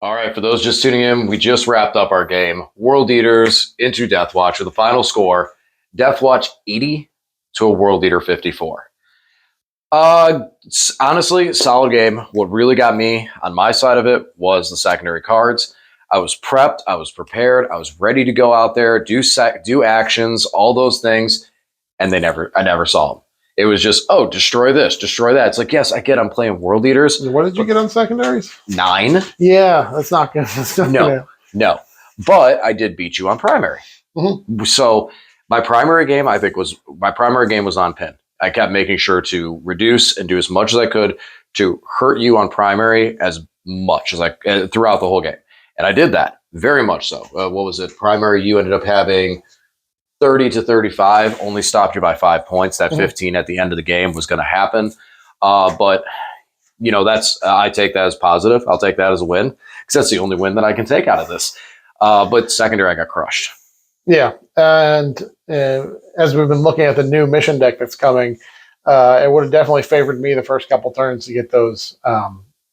All right, for those just tuning in, we just wrapped up our game, World Eaters into DeathWatch, with the final score, DeathWatch 80 to a World Eater 54. Honestly, solid game. What really got me on my side of it was the secondary cards. I was prepped, I was prepared, I was ready to go out there, do actions, all those things, and I never saw them. It was just, oh, destroy this, destroy that. It's like, yes, I get I'm playing World Eaters. What did you get on secondaries? 9. Yeah, that's not good. No. But I did beat you on primary. Mm-hmm. So my primary game, was on pin. I kept making sure to reduce and do as much as I could to hurt you on primary as much as throughout the whole game. And I did that very much so. What was it? Primary, you ended up having 30 to 35, only stopped you by 5 points. That 15 at the end of the game was going to happen. But, I take that as positive. I'll take that as a win because that's the only win that I can take out of this. But secondary, I got crushed. Yeah. And as we've been looking at the new mission deck that's coming, it would have definitely favored me the first couple turns to get those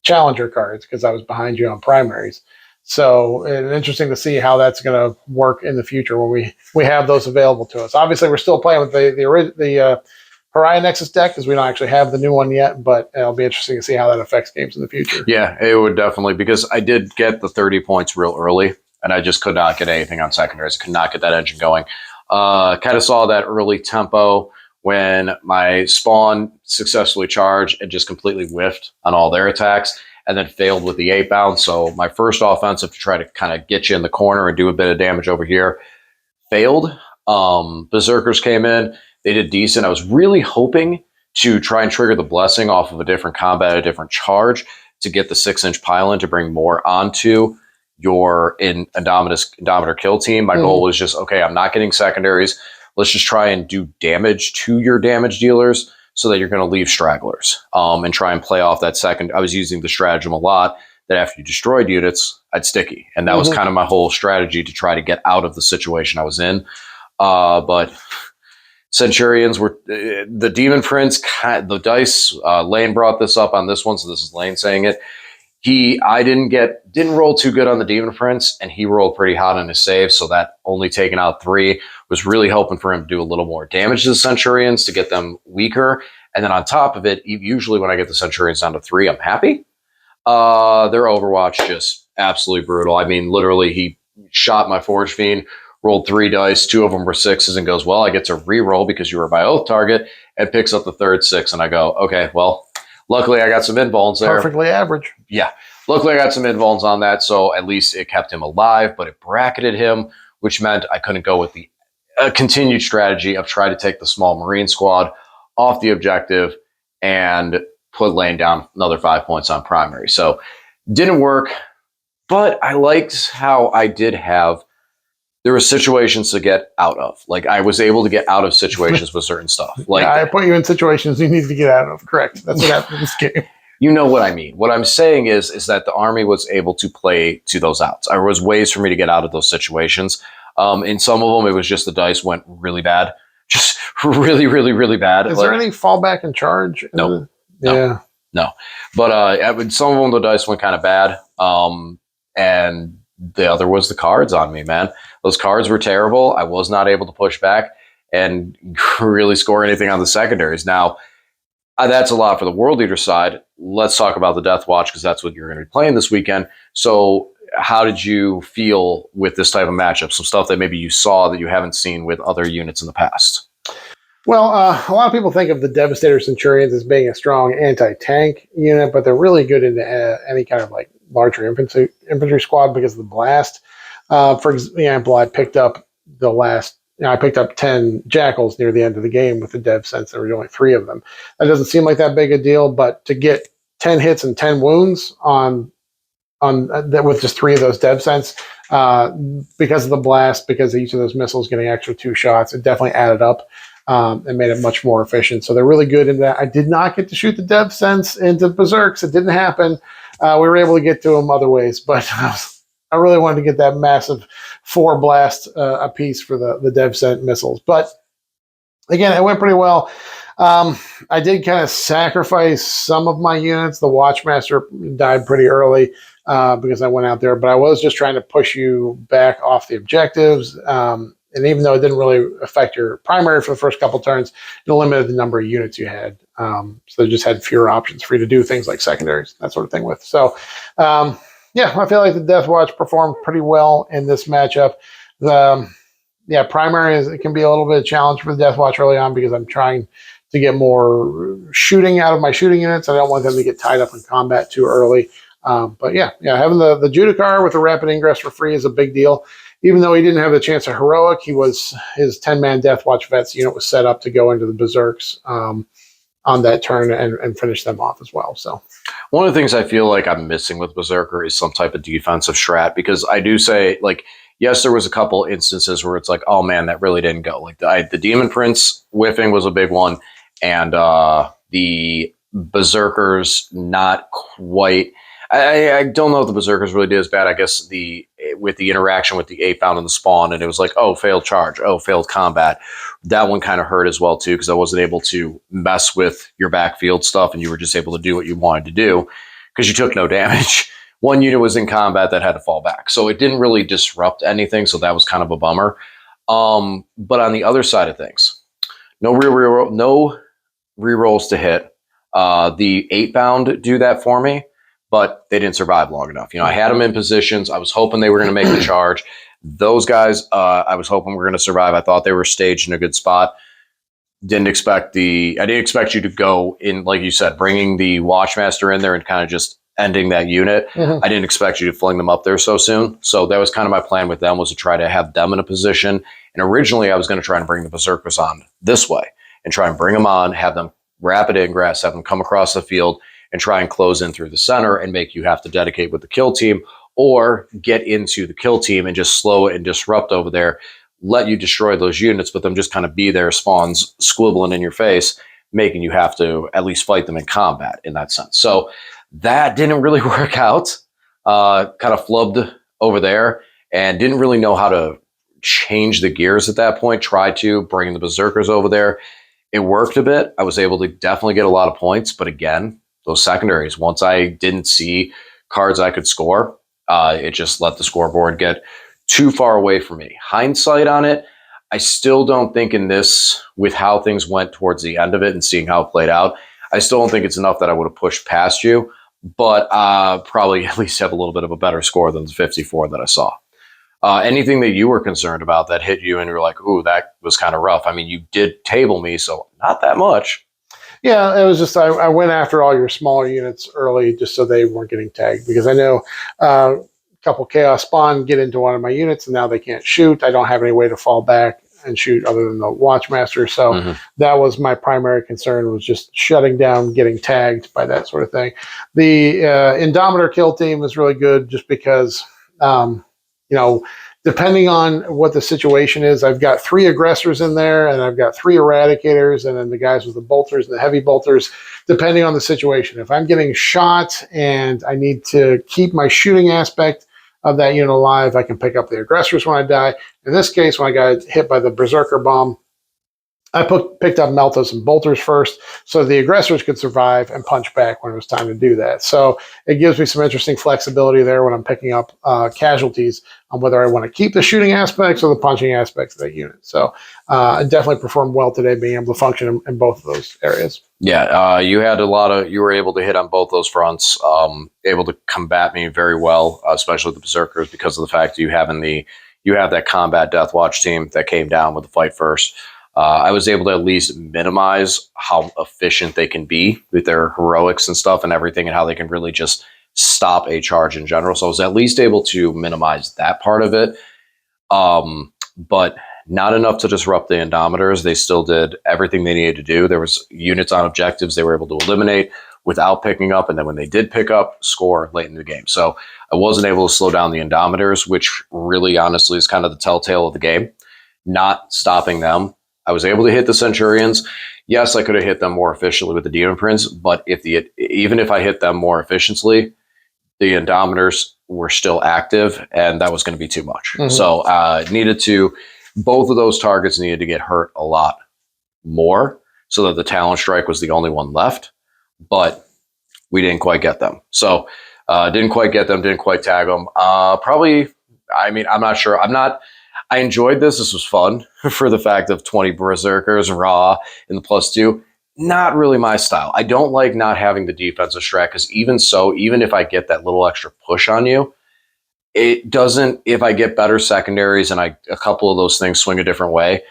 challenger cards because I was behind you on primaries. So it's interesting to see how that's going to work in the future when we have those available to us. Obviously, we're still playing with the Pariah Nexus deck because we don't actually have the new one yet, but it'll be interesting to see how that affects games in the future. Yeah, it would definitely, because I did get the 30 points real early, and I just could not get anything on secondaries. I could not get that engine going. Kind of saw that early tempo when my spawn successfully charged and just completely whiffed on all their attacks, and then failed with the 8-bound. So my first offensive to try to kind of get you in the corner and do a bit of damage over here failed. Berserkers came in. They did decent. I was really hoping to try and trigger the blessing off of a different combat, a different charge, to get the 6-inch pylon to bring more onto your Indomitor kill team. My goal was just, okay, I'm not getting secondaries. Let's just try and do damage to your damage dealers so that you're going to leave stragglers and try and play off that second. I was using the stratagem a lot that after you destroyed units, I'd sticky. And that was kind of my whole strategy to try to get out of the situation I was in. But Centurions were the Demon Prince, the dice. Lane brought this up on this one, so this is Lane saying it. I didn't roll too good on the Demon Prince, and he rolled pretty hot on his save, so that only taking out 3 was really hoping for him to do a little more damage to the Centurions to get them weaker. And then on top of it, usually when I get the Centurions down to 3, I'm happy. Their Overwatch just absolutely brutal. I mean, literally, he shot my Forge Fiend, rolled 3 dice, 2 of them were 6s, and goes, well, I get to re-roll because you were my oath target, and picks up the third 6, and I go, okay, well, luckily I got some invulns there. Perfectly average. Yeah. Luckily I got some invulns on that, so at least it kept him alive, but it bracketed him, which meant I couldn't go with the continued strategy of trying to take the small Marine squad off the objective and put Lane down another 5 points on primary. So didn't work, but I liked how I did have, there were situations to get out of. Like, I was able to get out of situations with certain stuff. Like, yeah, I put you in situations you need to get out of. Correct. That's what happened in this game. You know what I mean. What I'm saying is that the army was able to play to those outs. There was ways for me to get out of those situations. In some of them, it was just the dice went really bad. Just really, really, really bad. Is there any fallback and charge? No. Yeah. No. But some of them, the dice went kind of bad. And the other was the cards on me, man. Those cards were terrible. I was not able to push back and really score anything on the secondaries. Now, that's a lot for the World Eater side. Let's talk about the DeathWatch because that's what you're going to be playing this weekend. So how did you feel with this type of matchup? Some stuff that maybe you saw that you haven't seen with other units in the past. Well, a lot of people think of the Devastator Centurions as being a strong anti-tank unit, but they're really good into any kind of like larger infantry squad because of the blast. For example, I picked up 10 Jackals near the end of the game with the Dev Sense. There were only 3 of them. That doesn't seem like that big a deal, but to get 10 hits and 10 wounds on that with just 3 of those Dev Sense, because of the blast, because of each of those missiles getting extra 2 shots, it definitely added up and made it much more efficient. So they're really good in that. I did not get to shoot the Dev Sense into Berserks. It didn't happen. We were able to get to them other ways, but I really wanted to get that massive 4 blast a piece for the Dev Sense missiles. But again, it went pretty well. I did kind of sacrifice some of my units. The Watchmaster died pretty early. because I went out there, but I was just trying to push you back off the objectives. And even though it didn't really affect your primary for the first couple turns, it limited the number of units you had. So they just had fewer options for you to do things like secondaries, that sort of thing with. So, yeah, I feel like the DeathWatch performed pretty well in this matchup. Primary it can be a little bit of a challenge for the DeathWatch early on because I'm trying to get more shooting out of my shooting units. I don't want them to get tied up in combat too early. But having the Judicar with the rapid ingress for free is a big deal. Even though he didn't have the chance of heroic, his 10-man DeathWatch vets unit was set up to go into the berserks on that turn and finish them off as well. So one of the things I feel like I'm missing with Berserker is some type of defensive strat, because I do say, like, yes, there was a couple instances where it's like, oh man, that really didn't go. Like the Demon Prince whiffing was a big one, and the Berserkers not quite. I don't know if the Berserkers really did as bad. I guess with the interaction with the 8-pound and the spawn, and it was like, oh, failed charge, oh, failed combat. That one kind of hurt as well too, because I wasn't able to mess with your backfield stuff, and you were just able to do what you wanted to do because you took no damage. One unit was in combat that had to fall back, so it didn't really disrupt anything. So that was kind of a bummer. But on the other side of things, no rerolls to hit. The 8-pound do that for me, but they didn't survive long enough. I had them in positions. I was hoping they were going to make the charge. Those guys, I was hoping were going to survive. I thought they were staged in a good spot. I didn't expect you to go in, like you said, bringing the Watchmaster in there and kind of just ending that unit. Mm-hmm. I didn't expect you to fling them up there so soon. So that was kind of my plan with them, was to try to have them in a position. And originally I was going to try and bring the Berserkers on this way and try and bring them on, have them rapid ingress, have them come across the field and try and close in through the center and make you have to dedicate with the kill team, or get into the kill team and just slow it and disrupt over there, let you destroy those units, but them just kind of be there, spawns squibbling in your face, making you have to at least fight them in combat in that sense. So that didn't really work out. Kind of flubbed over there and didn't really know how to change the gears at that point. Tried to bring the Berserkers over there. It worked a bit. I was able to definitely get a lot of points, but again, those secondaries, once I didn't see cards I could score, it just let the scoreboard get too far away from me. Hindsight on it, I still don't think in this, with how things went towards the end of it and seeing how it played out, I still don't think it's enough that I would have pushed past you, but probably at least have a little bit of a better score than the 54 that I saw. Anything that you were concerned about that hit you and you're like, ooh, that was kind of rough? I mean, you did table me, so not that much. Yeah, it was just I went after all your smaller units early just so they weren't getting tagged, because I know a couple Chaos Spawn get into one of my units and now they can't shoot. I don't have any way to fall back and shoot other than the Watchmaster. So that was my primary concern, was just shutting down, getting tagged by that sort of thing. The Indomitor kill team was really good just because, depending on what the situation is, I've got 3 aggressors in there and I've got 3 eradicators, and then the guys with the bolters and the heavy bolters, depending on the situation. If I'm getting shot and I need to keep my shooting aspect of that unit alive, I can pick up the aggressors when I die. In this case, when I got hit by the Berserker bomb, I picked up Meltas and Bolters first, so the aggressors could survive and punch back when it was time to do that. So it gives me some interesting flexibility there when I'm picking up casualties on whether I want to keep the shooting aspects or the punching aspects of that unit. So I definitely performed well today, being able to function in both of those areas. Yeah, you were able to hit on both those fronts, able to combat me very well, especially the Berserkers, because of the fact that you have that combat DeathWatch team that came down with the fight first. I was able to at least minimize how efficient they can be with their heroics and stuff and everything, and how they can really just stop a charge in general. So I was at least able to minimize that part of it, but not enough to disrupt the Indomitors. They still did everything they needed to do. There was units on objectives they were able to eliminate without picking up, and then when they did pick up, score late in the game. So I wasn't able to slow down the Indomitors, which really honestly is kind of the telltale of the game. Not stopping them. I was able to hit the Centurions. Yes, I could have hit them more efficiently with the Demon Prince, but even if I hit them more efficiently, the Indomitors were still active, and that was going to be too much. So both of those targets needed to get hurt a lot more, so that the Talon Strike was the only one left, but we didn't quite get them. So Didn't quite get them, didn't quite tag them. Probably, I mean, I'm not sure. I enjoyed this. This was fun for the fact of 20 Berserkers raw in the +2. Not really my style. I don't like not having the defensive strat because even if I get that little extra push on you, it doesn't. If I get better secondaries and a couple of those things swing a different way,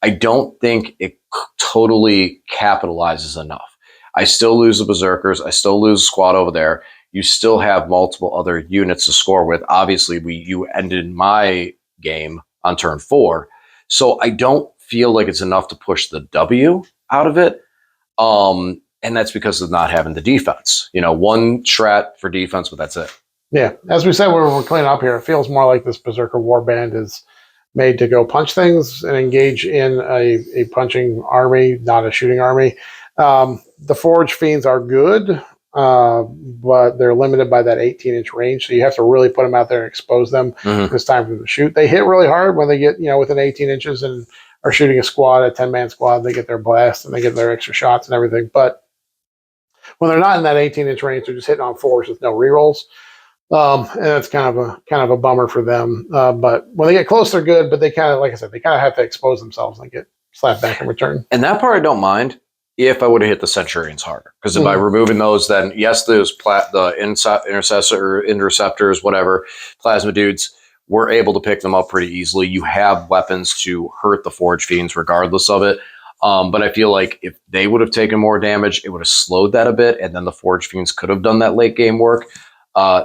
I don't think it totally capitalizes enough. I still lose the Berserkers. I still lose the squad over there. You still have multiple other units to score with. Obviously, you ended my game on turn 4, so I don't feel like it's enough to push the W out of it. And that's because of not having the defense. One strat for defense, but that's it. Yeah, as we said, we're cleaning up here. It feels more like this Berserker Warband is made to go punch things and engage in a punching army, not a shooting army. The Forge Fiends are good, but they're limited by that 18-inch range, so you have to really put them out there and expose them. Mm-hmm. It's time for them to shoot. They hit really hard when they get within 18 inches and are shooting a squad, a 10-man squad. They get their blast and they get their extra shots and everything. But when they're not in that 18-inch range, they're just hitting on 4s with no rerolls. And that's kind of a bummer for them. But when they get close, they're good. But they kind of, like I said, they kind of have to expose themselves and get slapped back in return. And that part I don't mind if I would have hit the Centurions harder, because by removing those, then yes, those the interceptors, whatever, plasma dudes, we're able to pick them up pretty easily. You have weapons to hurt the Forge Fiends regardless of it. But I feel like if they would have taken more damage, it would have slowed that a bit, and then the Forge Fiends could have done that late game work.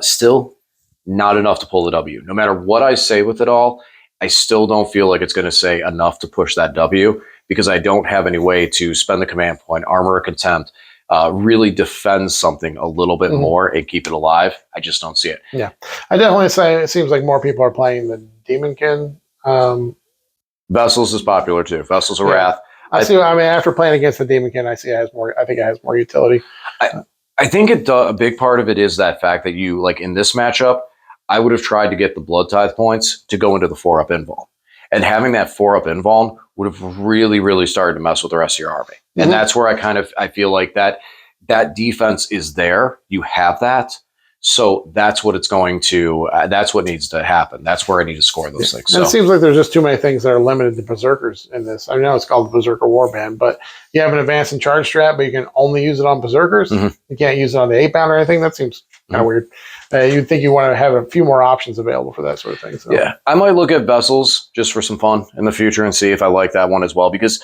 Still not enough to pull the W. No matter what I say with it all, I still don't feel like it's going to say enough to push that W, because I don't have any way to spend the command point, armor or contempt, really defend something a little bit more and keep it alive. I just don't see it. Yeah, I definitely say it seems like more people are playing the Demonkin. Vessels is popular too. Vessels of Wrath. I see. I mean, after playing against the Demonkin, I see it has more. I think it has more utility. I think a big part of it is that fact that you, like in this matchup, I would have tried to get the Blood Tithe points to go into the 4-up invuln. And having that 4-up invuln would have really, really started to mess with the rest of your army. And that's where I feel like that defense is there. You have that. So that's what it's going to, that's what needs to happen. That's where I need to score those things. So. It seems like there's just too many things that are limited to Berserkers in this. I know it's called the Berserker Warband, but you have an advance and charge strat, but you can only use it on Berserkers. You can't use it on the 8-bound or anything. That seems kind of weird. You'd think you want to have a few more options available for that sort of thing. So. Yeah, I might look at Vessels just for some fun in the future and see if I like that one as well, because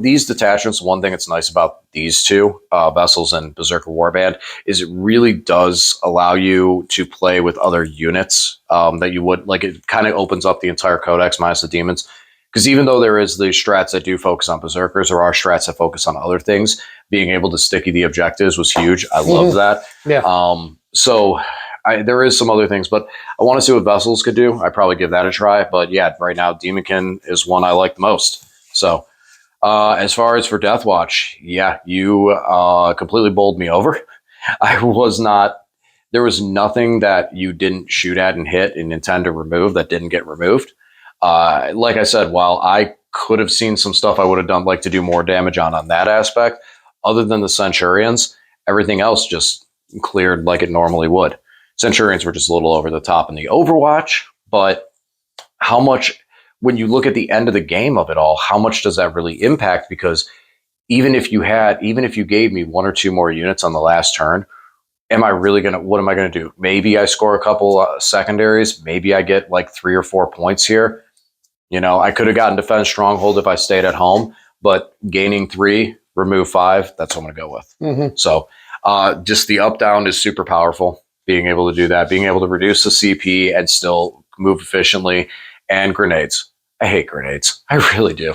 these detachments, one thing that's nice about these two, Vessels and Berserker Warband, is it really does allow you to play with other units that you would, like, it kind of opens up the entire codex minus the demons. Because even though there is the strats that do focus on Berserkers, there are strats that focus on other things. Being able to sticky the objectives was huge. I love that. Yeah. So there is some other things, but I want to see what Vessels could do. I'd probably give that a try. But yeah, right now, Demonkin is one I like the most. So as far as for DeathWatch, yeah, you completely bowled me over. There was nothing that you didn't shoot at and hit and intend to remove that didn't get removed. Like I said, while I could have seen some stuff I would have done like to do more damage on that aspect, other than the Centurions, everything else just cleared like it normally would. Centurions were just a little over the top in the Overwatch, but how much, when you look at the end of the game of it all, how much does that really impact? Because even if you gave me 1 or 2 more units on the last turn, what am I going to do? Maybe I score a couple secondaries. Maybe I get like 3 or 4 points here. I could have gotten Defense Stronghold if I stayed at home, but gaining 3, remove 5, that's what I'm going to go with. So just the up-down is super powerful. Being able to do that, being able to reduce the CP and still move efficiently, and grenades. I hate grenades. I really do.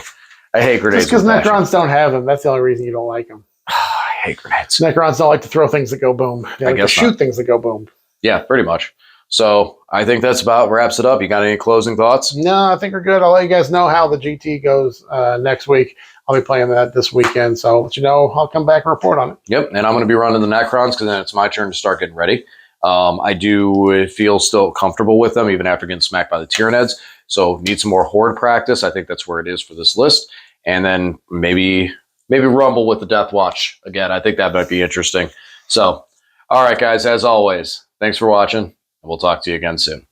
I hate grenades. Just because Necrons don't have them. That's the only reason you don't like them. I hate grenades. Necrons don't like to throw things that go boom. They like to shoot things that go boom. Yeah, pretty much. So I think that's about wraps it up. You got any closing thoughts? No, I think we're good. I'll let you guys know how the GT goes next week. I'll be playing that this weekend. So I'll let you know. I'll come back and report on it. Yep, and I'm going to be running the Necrons because then it's my turn to start getting ready. I do feel still comfortable with them even after getting smacked by the Tyranids. So need some more Horde practice. I think that's where it is for this list. And then maybe rumble with the DeathWatch again. I think that might be interesting. So, all right, guys, as always, Thanks for watching, and we'll talk to you again soon.